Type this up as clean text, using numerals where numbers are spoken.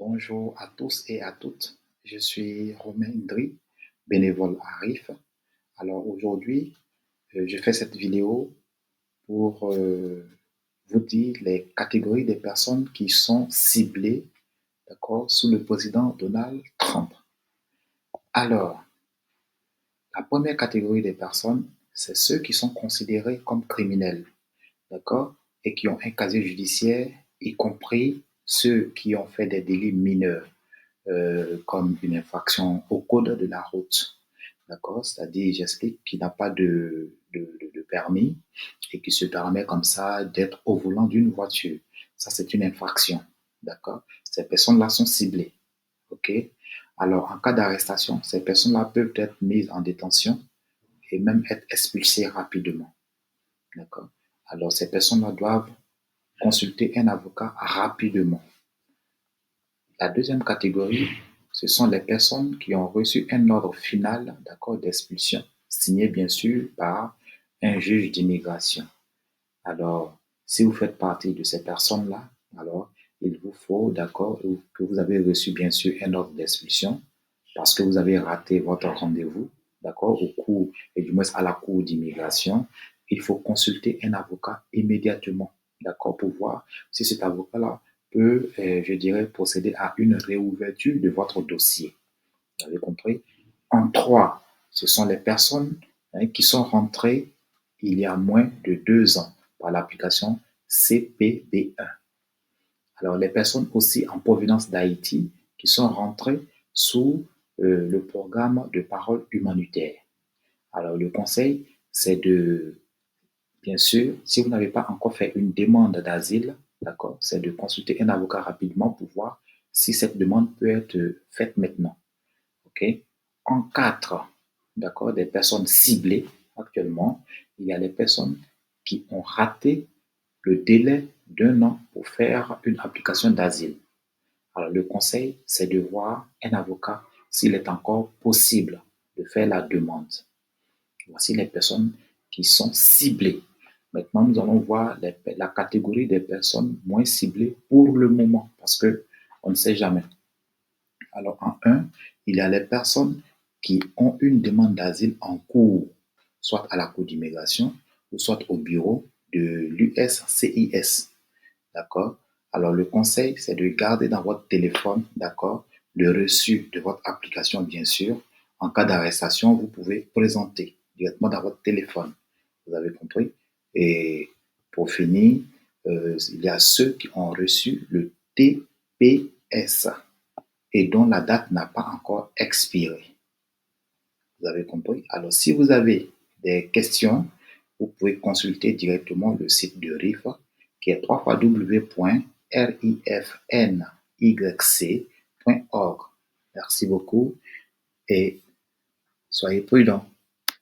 Bonjour à tous et à toutes. Je suis Romain Indri, bénévole à RIF. Alors aujourd'hui, je fais cette vidéo pour vous dire les catégories des personnes qui sont ciblées, d'accord, sous le président Donald Trump. Alors, la première catégorie des personnes, c'est ceux qui sont considérés comme criminels, d'accord, et qui ont un casier judiciaire, y compris ceux qui ont fait des délits mineurs. Comme une infraction au code de la route. D'accord? C'est-à-dire, j'explique, qui n'a pas de permis et qui se permet comme ça d'être au volant d'une voiture. Ça, c'est une infraction. D'accord? Ces personnes-là sont ciblées. OK? Alors, en cas d'arrestation, ces personnes-là peuvent être mises en détention et même être expulsées rapidement. D'accord? Alors, ces personnes-là doivent consulter un avocat rapidement. La deuxième catégorie, ce sont les personnes qui ont reçu un ordre final d'accord d'expulsion, signé bien sûr par un juge d'immigration. Alors, si vous faites partie de ces personnes-là, alors il vous faut, d'accord, que vous avez reçu bien sûr un ordre d'expulsion parce que vous avez raté votre rendez-vous, d'accord, au cours, et du moins à la cour d'immigration, il faut consulter un avocat immédiatement, d'accord, pour voir si cet avocat-là peut, je dirais, procéder à une réouverture de votre dossier. Vous avez compris? En trois, ce sont les personnes qui sont rentrées il y a moins de 2 ans par l'application CPB1. Alors, les personnes aussi en provenance d'Haïti qui sont rentrées sous le programme de parole humanitaire. Alors, le conseil, c'est de, bien sûr, si vous n'avez pas encore fait une demande d'asile, d'accord, c'est de consulter un avocat rapidement pour voir si cette demande peut être faite maintenant. OK? En quatre, d'accord, des personnes ciblées actuellement, il y a les personnes qui ont raté le délai d'1 an pour faire une application d'asile. Alors, le conseil, c'est de voir un avocat s'il est encore possible de faire la demande. Voici les personnes qui sont ciblées. Maintenant, nous allons voir la catégorie des personnes moins ciblées pour le moment, parce qu'on ne sait jamais. Alors, en un, il y a les personnes qui ont une demande d'asile en cours, soit à la cour d'immigration ou soit au bureau de l'USCIS. D'accord? Alors, le conseil, c'est de garder dans votre téléphone, d'accord, le reçu de votre application, bien sûr. En cas d'arrestation, vous pouvez présenter directement dans votre téléphone. Vous avez compris? Et pour finir, il y a ceux qui ont reçu le TPS et dont la date n'a pas encore expiré. Vous avez compris? Alors, si vous avez des questions, vous pouvez consulter directement le site de RIF qui est www.rifnyc.org. Merci beaucoup et soyez prudents.